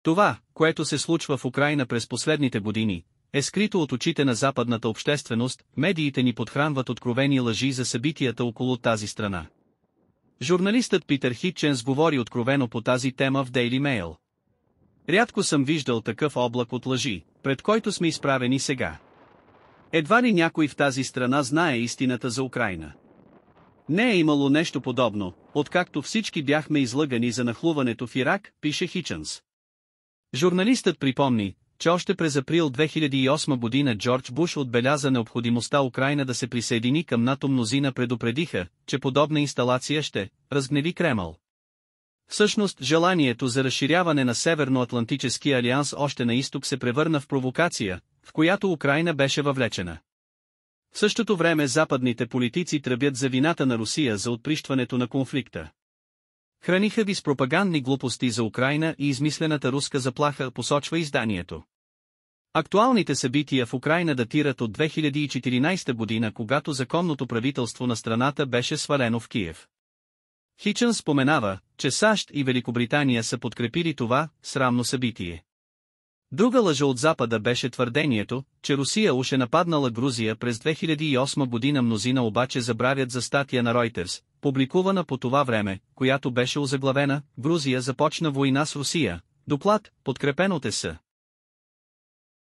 Това, което се случва в Украйна през последните години, е скрито от очите на западната общественост, медиите ни подхранват откровени лъжи за събитията около тази страна. Журналистът Питър Хитченс говори откровено по тази тема в Daily Mail. Рядко съм виждал такъв облак от лъжи, пред който сме изправени сега. Едва ли някой в тази страна знае истината за Украйна. Не е имало нещо подобно, откакто всички бяхме излъгани за нахлуването в Ирак, пише Хитченс. Журналистът припомни, че още през април 2008 година Джордж Буш отбеляза необходимостта Украйна да се присъедини към НАТО. Мнозина предупредиха, че подобна инсталация ще разгневи Кремъл. Всъщност, желанието за разширяване на Северноатлантическия алианс още на изток се превърна в провокация, в която Украйна беше въвлечена. В същото време западните политици тръбят за вината на Русия за отприщването на конфликта. Храниха ви с пропагандни глупости за Украйна и измислената руска заплаха, посочва изданието. Актуалните събития в Украйна датират от 2014 година, когато законното правителство на страната беше свалено в Киев. Хитченс споменава, че САЩ и Великобритания са подкрепили това срамно събитие. Друга лъжа от Запада беше твърдението, че Русия уж е нападнала Грузия през 2008 година. Мнозина обаче забравят за статия на Reuters, публикувана по това време, която беше озаглавена «Грузия започна война с Русия», доклад, подкрепен от ЕС.